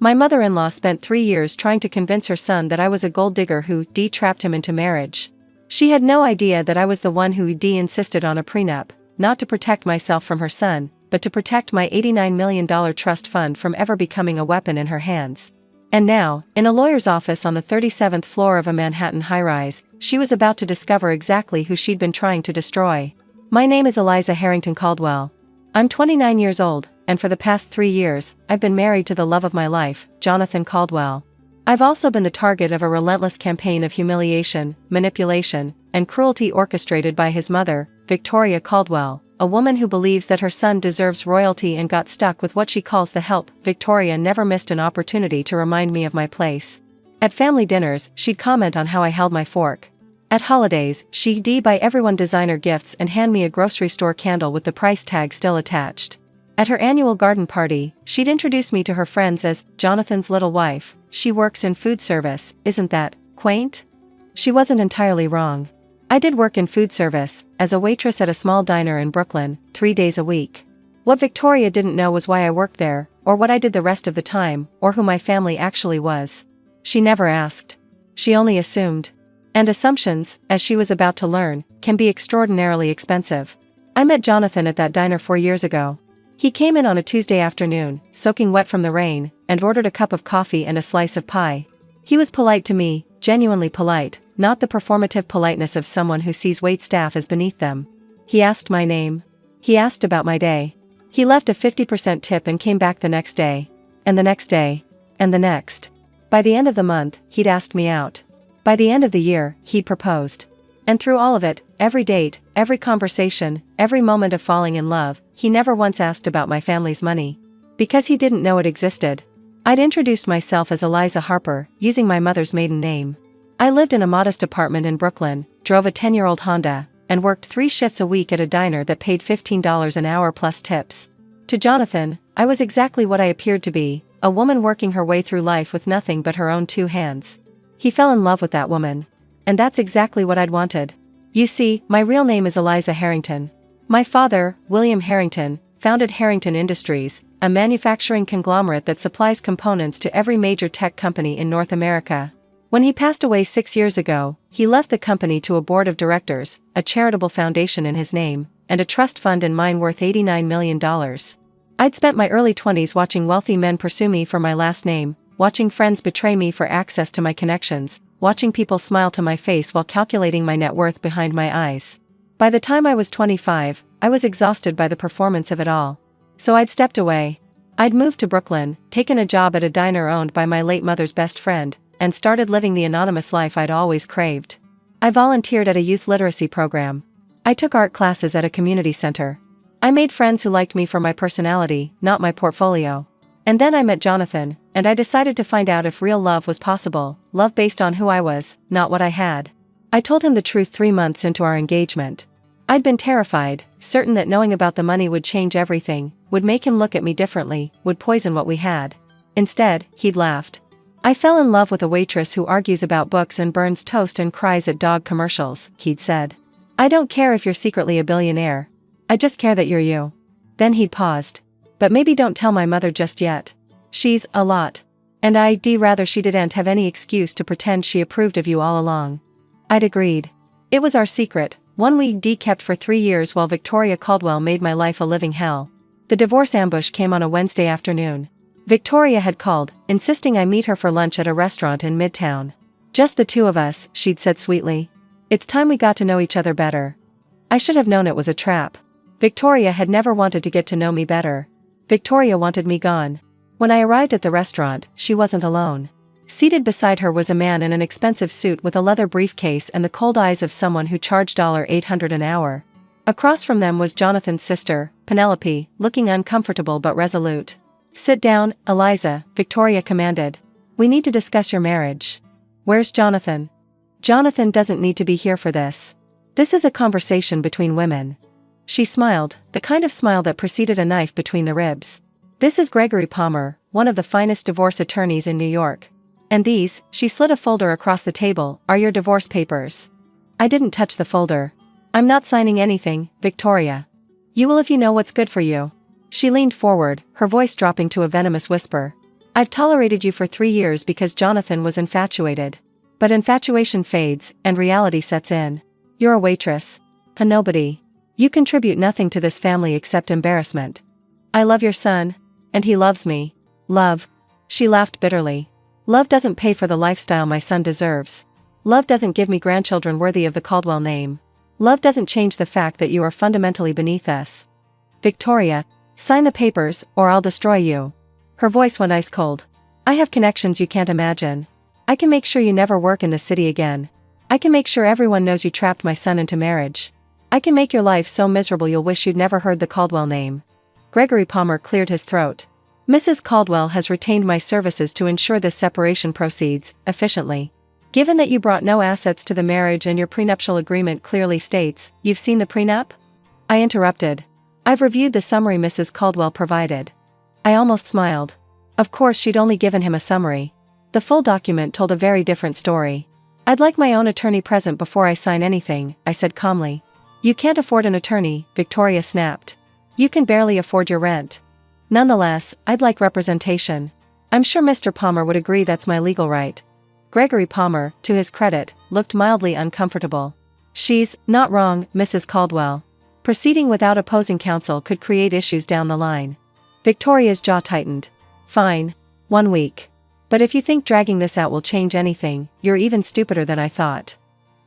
My mother-in-law spent 3 years trying to convince her son that I was a gold digger who trapped him into marriage. She had no idea that I was the one who insisted on a prenup, not to protect myself from her son, but to protect my $89 million trust fund from ever becoming a weapon in her hands. And now, in a lawyer's office on the 37th floor of a Manhattan high-rise, she was about to discover exactly who she'd been trying to destroy. My name is Eliza Harrington Caldwell. I'm 29 years old, and for the past 3 years, I've been married to the love of my life, Jonathan Caldwell. I've also been the target of a relentless campaign of humiliation, manipulation, and cruelty orchestrated by his mother, Victoria Caldwell, a woman who believes that her son deserves royalty and got stuck with what she calls the help. Victoria never missed an opportunity to remind me of my place. At family dinners, she'd comment on how I held my fork. At holidays, she'd buy everyone designer gifts and hand me a grocery store candle with the price tag still attached. At her annual garden party, she'd introduce me to her friends as Jonathan's little wife. She works in food service, isn't that quaint? She wasn't entirely wrong. I did work in food service, as a waitress at a small diner in Brooklyn, 3 days a week. What Victoria didn't know was why I worked there, or what I did the rest of the time, or who my family actually was. She never asked. She only assumed. And assumptions, as she was about to learn, can be extraordinarily expensive. I met Jonathan at that diner 4 years ago. He came in on a Tuesday afternoon, soaking wet from the rain, and ordered a cup of coffee and a slice of pie. He was polite to me, genuinely polite, not the performative politeness of someone who sees waitstaff as beneath them. He asked my name. He asked about my day. He left a 50% tip and came back the next day. And the next day. And the next. By the end of the month, he'd asked me out. By the end of the year, he'd proposed. And through all of it, every date, every conversation, every moment of falling in love, he never once asked about my family's money. Because he didn't know it existed. I'd introduced myself as Eliza Harper, using my mother's maiden name. I lived in a modest apartment in Brooklyn, drove a 10-year-old Honda, and worked 3 shifts a week at a diner that paid $15 an hour plus tips. To Jonathan, I was exactly what I appeared to be, a woman working her way through life with nothing but her own 2 hands. He fell in love with that woman. And that's exactly what I'd wanted. You see, my real name is Eliza Harrington. My father, William Harrington, founded Harrington Industries, a manufacturing conglomerate that supplies components to every major tech company in North America. When he passed away 6 years ago, he left the company to a board of directors, a charitable foundation in his name, and a trust fund in mine worth $89 million. I'd spent my early 20s watching wealthy men pursue me for my last name, watching friends betray me for access to my connections, watching people smile to my face while calculating my net worth behind my eyes. By the time I was 25, I was exhausted by the performance of it all. So I'd stepped away. I'd moved to Brooklyn, taken a job at a diner owned by my late mother's best friend, and started living the anonymous life I'd always craved. I volunteered at a youth literacy program. I took art classes at a community center. I made friends who liked me for my personality, not my portfolio. And then I met Jonathan, and I decided to find out if real love was possible, love based on who I was, not what I had. I told him the truth 3 months into our engagement. I'd been terrified, certain that knowing about the money would change everything, would make him look at me differently, would poison what we had. Instead, he'd laughed. I fell in love with a waitress who argues about books and burns toast and cries at dog commercials, he'd said. I don't care if you're secretly a billionaire. I just care that you're you. Then he'd paused. But maybe don't tell my mother just yet. She's a lot. And I'd rather she didn't have any excuse to pretend she approved of you all along. I'd agreed. It was our secret, one we kept for 3 years while Victoria Caldwell made my life a living hell. The divorce ambush came on a Wednesday afternoon. Victoria had called, insisting I meet her for lunch at a restaurant in Midtown. Just the 2 of us, she'd said sweetly. It's time we got to know each other better. I should have known it was a trap. Victoria had never wanted to get to know me better. Victoria wanted me gone. When I arrived at the restaurant, she wasn't alone. Seated beside her was a man in an expensive suit with a leather briefcase and the cold eyes of someone who charged $800 an hour. Across from them was Jonathan's sister, Penelope, looking uncomfortable but resolute. Sit down, Eliza, Victoria commanded. We need to discuss your marriage. Where's Jonathan? Jonathan doesn't need to be here for this. This is a conversation between women. She smiled, the kind of smile that preceded a knife between the ribs. This is Gregory Palmer, one of the finest divorce attorneys in New York. And these, she slid a folder across the table, are your divorce papers. I didn't touch the folder. I'm not signing anything, Victoria. You will if you know what's good for you. She leaned forward, her voice dropping to a venomous whisper. I've tolerated you for 3 years because Jonathan was infatuated. But infatuation fades, and reality sets in. You're a waitress. A nobody. You contribute nothing to this family except embarrassment. I love your son. And he loves me. Love. She laughed bitterly. Love doesn't pay for the lifestyle my son deserves. Love doesn't give me grandchildren worthy of the Caldwell name. Love doesn't change the fact that you are fundamentally beneath us. Victoria, sign the papers, or I'll destroy you. Her voice went ice cold. I have connections you can't imagine. I can make sure you never work in this city again. I can make sure everyone knows you trapped my son into marriage. I can make your life so miserable you'll wish you'd never heard the Caldwell name. Gregory Palmer cleared his throat. Mrs. Caldwell has retained my services to ensure this separation proceeds efficiently. Given that you brought no assets to the marriage and your prenuptial agreement clearly states, you've seen the prenup? I interrupted. I've reviewed the summary Mrs. Caldwell provided. I almost smiled. Of course she'd only given him a summary. The full document told a very different story. I'd like my own attorney present before I sign anything, I said calmly. You can't afford an attorney, Victoria snapped. You can barely afford your rent. Nonetheless, I'd like representation. I'm sure Mr. Palmer would agree that's my legal right. Gregory Palmer, to his credit, looked mildly uncomfortable. She's not wrong, Mrs. Caldwell. Proceeding without opposing counsel could create issues down the line. Victoria's jaw tightened. Fine. 1 week. But if you think dragging this out will change anything, you're even stupider than I thought.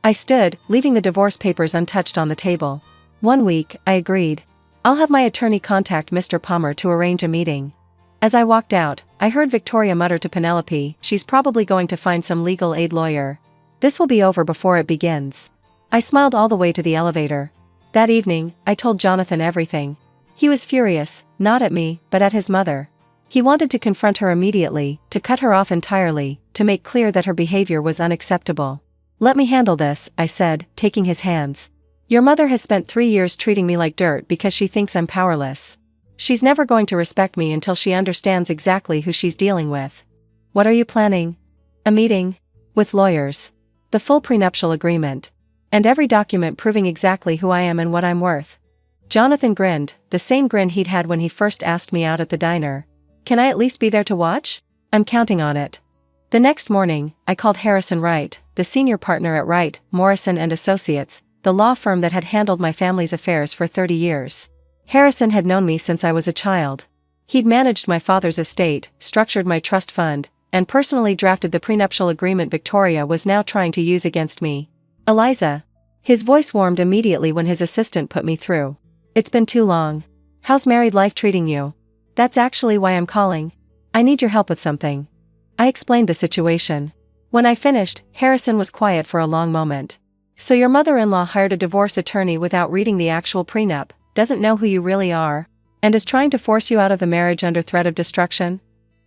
I stood, leaving the divorce papers untouched on the table. 1 week, I agreed. I'll have my attorney contact Mr. Palmer to arrange a meeting. As I walked out, I heard Victoria mutter to Penelope, she's probably going to find some legal aid lawyer. This will be over before it begins. I smiled all the way to the elevator. That evening, I told Jonathan everything. He was furious, not at me, but at his mother. He wanted to confront her immediately, to cut her off entirely, to make clear that her behavior was unacceptable. Let me handle this, I said, taking his hands. Your mother has spent 3 years treating me like dirt because she thinks I'm powerless. She's never going to respect me until she understands exactly who she's dealing with. What are you planning? A meeting? With lawyers. The full prenuptial agreement. And every document proving exactly who I am and what I'm worth. Jonathan grinned, the same grin he'd had when he first asked me out at the diner. Can I at least be there to watch? I'm counting on it. The next morning, I called Harrison Wright, the senior partner at Wright, Morrison and Associates, the law firm that had handled my family's affairs for 30 years. Harrison had known me since I was a child. He'd managed my father's estate, structured my trust fund, and personally drafted the prenuptial agreement Victoria was now trying to use against me. Eliza. His voice warmed immediately when his assistant put me through. It's been too long. How's married life treating you? That's actually why I'm calling. I need your help with something. I explained the situation. When I finished, Harrison was quiet for a long moment. So your mother-in-law hired a divorce attorney without reading the actual prenup, doesn't know who you really are, and is trying to force you out of the marriage under threat of destruction?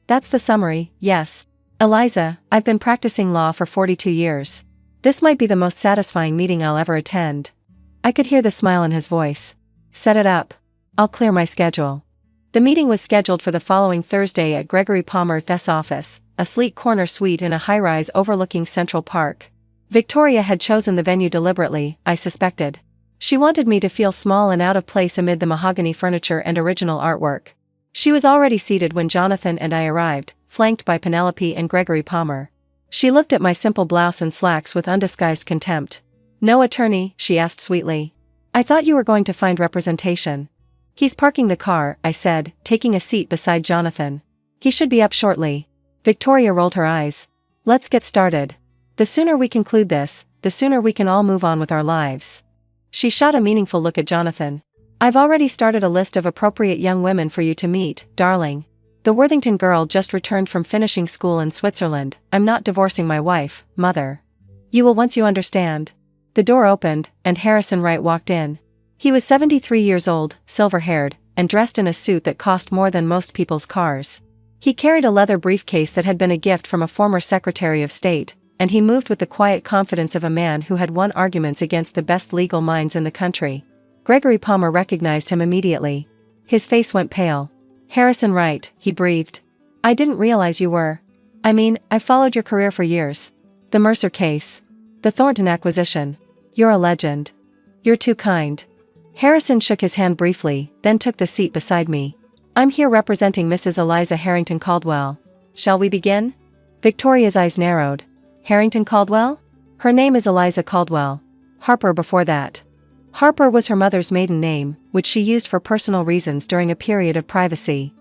That's the summary, yes. Eliza, I've been practicing law for 42 years. This might be the most satisfying meeting I'll ever attend. I could hear the smile in his voice. Set it up. I'll clear my schedule. The meeting was scheduled for the following Thursday at Gregory Palmer's office, a sleek corner suite in a high-rise overlooking Central Park. Victoria had chosen the venue deliberately, I suspected. She wanted me to feel small and out of place amid the mahogany furniture and original artwork. She was already seated when Jonathan and I arrived, flanked by Penelope and Gregory Palmer. She looked at my simple blouse and slacks with undisguised contempt. No attorney, she asked sweetly. I thought you were going to find representation. He's parking the car, I said, taking a seat beside Jonathan. He should be up shortly. Victoria rolled her eyes. Let's get started. The sooner we conclude this, the sooner we can all move on with our lives. She shot a meaningful look at Jonathan. I've already started a list of appropriate young women for you to meet, darling. The Worthington girl just returned from finishing school in Switzerland. I'm not divorcing my wife, mother. You will once you understand. The door opened, and Harrison Wright walked in. He was 73 years old, silver-haired, and dressed in a suit that cost more than most people's cars. He carried a leather briefcase that had been a gift from a former Secretary of State, and he moved with the quiet confidence of a man who had won arguments against the best legal minds in the country. Gregory Palmer recognized him immediately. His face went pale. Harrison Wright, he breathed. I didn't realize you were. I've followed your career for years. The Mercer case. The Thornton acquisition. You're a legend. You're too kind. Harrison shook his hand briefly, then took the seat beside me. I'm here representing Mrs. Eliza Harrington Caldwell. shall we begin? Victoria's eyes narrowed. Harrington Caldwell? Her name is Eliza Caldwell. Harper before that. Harper was her mother's maiden name, which she used for personal reasons during a period of privacy.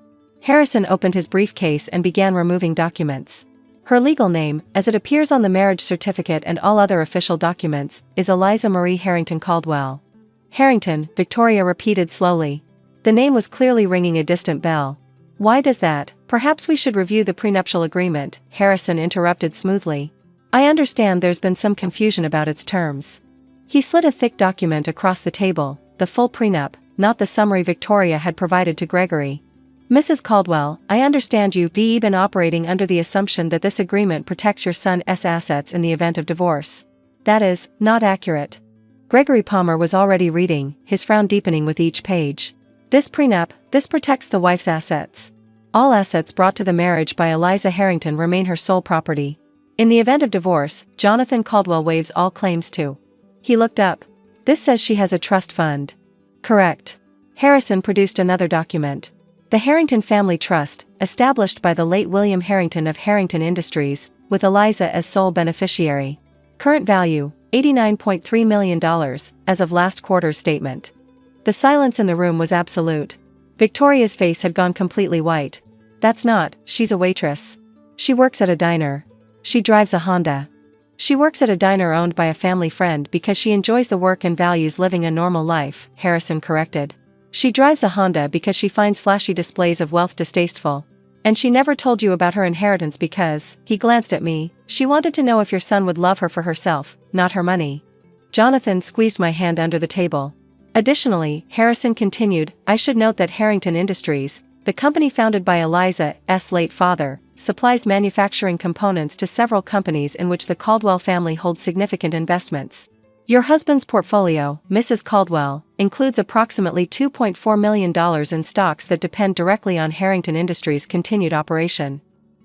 Harrison opened his briefcase and began removing documents. Her legal name, as it appears on the marriage certificate and all other official documents, is Eliza Marie Harrington Caldwell. Harrington, Victoria repeated slowly. The name was clearly ringing a distant bell. Why does that? Perhaps we should review the prenuptial agreement, Harrison interrupted smoothly. I understand there's been some confusion about its terms. He slid a thick document across the table, the full prenup, not the summary Victoria had provided to Gregory. Mrs. Caldwell, I understand you've been operating under the assumption that this agreement protects your son's assets in the event of divorce. That is, not accurate. Gregory Palmer was already reading, his frown deepening with each page. This prenup, this protects the wife's assets. All assets brought to the marriage by Eliza Harrington remain her sole property. In the event of divorce, Jonathan Caldwell waives all claims to. He looked up. This says she has a trust fund. Correct. Harrison produced another document. The Harrington Family Trust, established by the late William Harrington of Harrington Industries, with Eliza as sole beneficiary. Current value, $89.3 million, as of last quarter's statement. The silence in the room was absolute. Victoria's face had gone completely white. That's not, she's a waitress. She works at a diner. She drives a Honda. She works at a diner owned by a family friend because she enjoys the work and values living a normal life, Harrison corrected. She drives a Honda because she finds flashy displays of wealth distasteful. And she never told you about her inheritance because, he glanced at me, she wanted to know if your son would love her for herself, not her money. Jonathan squeezed my hand under the table. Additionally, Harrison continued, I should note that Harrington Industries, the company founded by Eliza's late father, supplies manufacturing components to several companies in which the Caldwell family holds significant investments. Your husband's portfolio, Mrs. Caldwell, includes approximately $2.4 million in stocks that depend directly on Harrington Industries' continued operation.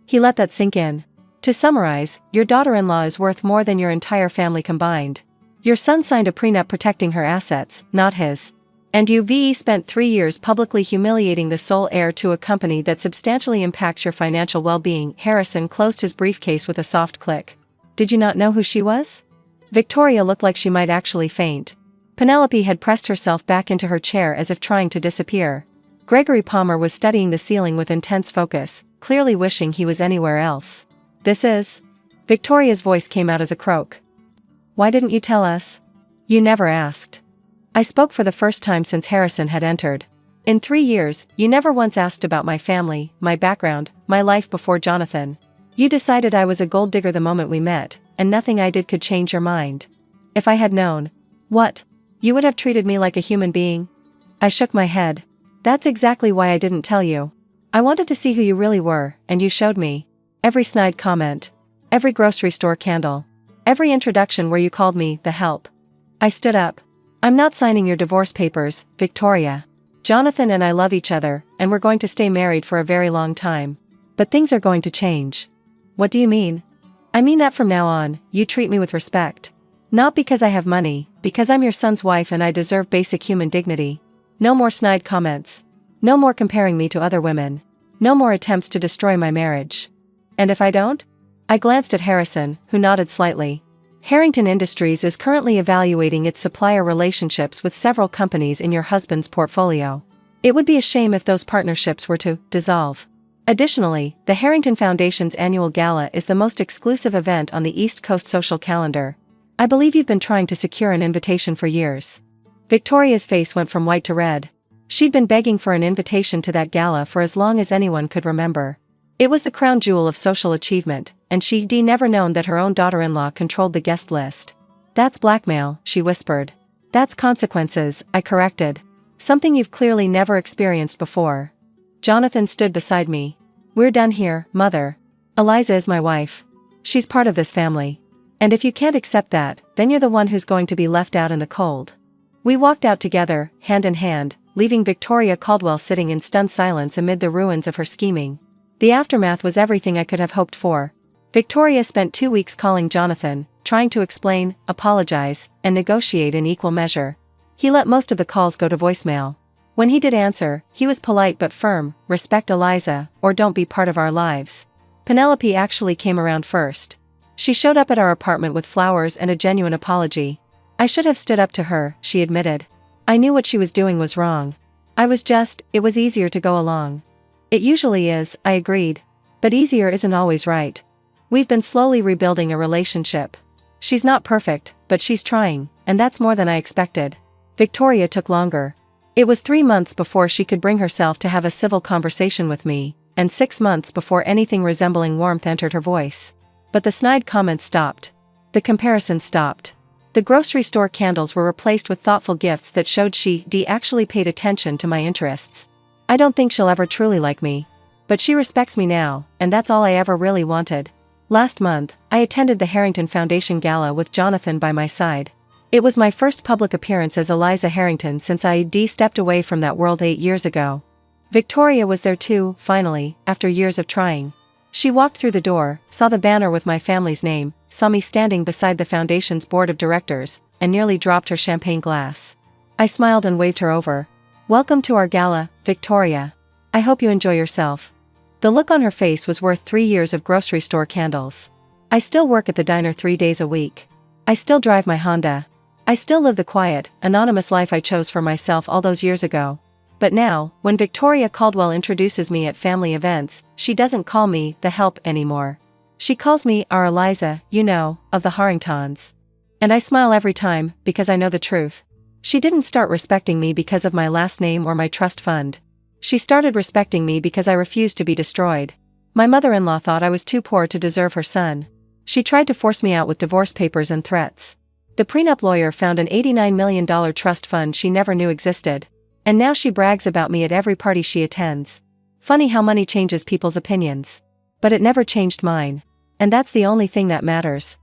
He let that sink in. To summarize, your daughter-in-law is worth more than your entire family combined. Your son signed a prenup protecting her assets, not his. And you've spent 3 years publicly humiliating the sole heir to a company that substantially impacts your financial well-being. Harrison closed his briefcase with a soft click. Did you not know who she was? Victoria looked like she might actually faint. Penelope had pressed herself back into her chair as if trying to disappear. Gregory Palmer was studying the ceiling with intense focus, clearly wishing he was anywhere else. This is? Victoria's voice came out as a croak. Why didn't you tell us? You never asked. I spoke for the first time since Harrison had entered. In 3 years, you never once asked about my family, my background, my life before Jonathan. You decided I was a gold digger the moment we met, and nothing I did could change your mind. If I had known. What? You would have treated me like a human being? I shook my head. That's exactly why I didn't tell you. I wanted to see who you really were, and you showed me. Every snide comment. Every grocery store candle. Every introduction where you called me the help. I stood up. I'm not signing your divorce papers, Victoria. Jonathan and I love each other, and we're going to stay married for a very long time. But things are going to change. What do you mean? I mean that from now on, you treat me with respect. Not because I have money, because I'm your son's wife and I deserve basic human dignity. No more snide comments. No more comparing me to other women. No more attempts to destroy my marriage. And if I don't? I glanced at Harrison, who nodded slightly. Harrington Industries is currently evaluating its supplier relationships with several companies in your husband's portfolio. It would be a shame if those partnerships were to dissolve. Additionally, the Harrington Foundation's annual gala is the most exclusive event on the East Coast social calendar. I believe you've been trying to secure an invitation for years. Victoria's face went from white to red. She'd been begging for an invitation to that gala for as long as anyone could remember. It was the crown jewel of social achievement, and she'd never known that her own daughter-in-law controlled the guest list. That's blackmail, she whispered. That's consequences, I corrected. Something you've clearly never experienced before. Jonathan stood beside me. We're done here, Mother. Eliza is my wife. She's part of this family. And if you can't accept that, then you're the one who's going to be left out in the cold. We walked out together, hand in hand, leaving Victoria Caldwell sitting in stunned silence amid the ruins of her scheming. The aftermath was everything I could have hoped for. Victoria spent 2 weeks calling Jonathan, trying to explain, apologize, and negotiate in equal measure. He let most of the calls go to voicemail. When he did answer, he was polite but firm, respect Eliza, or don't be part of our lives. Penelope actually came around first. She showed up at our apartment with flowers and a genuine apology. I should have stood up to her, she admitted. I knew what she was doing was wrong. It was easier to go along. It usually is, I agreed. But easier isn't always right. We've been slowly rebuilding a relationship. She's not perfect, but she's trying, and that's more than I expected. Victoria took longer. It was 3 months before she could bring herself to have a civil conversation with me, and 6 months before anything resembling warmth entered her voice. But the snide comments stopped. The comparison stopped. The grocery store candles were replaced with thoughtful gifts that showed she actually paid attention to my interests. I don't think she'll ever truly like me. But she respects me now, and that's all I ever really wanted. Last month, I attended the Harrington Foundation Gala with Jonathan by my side. It was my first public appearance as Eliza Harrington since I stepped away from that world 8 years ago. Victoria was there too, finally, after years of trying. She walked through the door, saw the banner with my family's name, saw me standing beside the foundation's board of directors, and nearly dropped her champagne glass. I smiled and waved her over. "Welcome to our gala, Victoria. I hope you enjoy yourself." The look on her face was worth 3 years of grocery store candles. I still work at the diner 3 days a week. I still drive my Honda. I still live the quiet, anonymous life I chose for myself all those years ago. But now, when Victoria Caldwell introduces me at family events, she doesn't call me the help anymore. She calls me our Eliza, of the Harringtons. And I smile every time, because I know the truth. She didn't start respecting me because of my last name or my trust fund. She started respecting me because I refused to be destroyed. My mother-in-law thought I was too poor to deserve her son. She tried to force me out with divorce papers and threats. The prenup lawyer found an $89 million trust fund she never knew existed. And now she brags about me at every party she attends. Funny how money changes people's opinions. But it never changed mine. And that's the only thing that matters.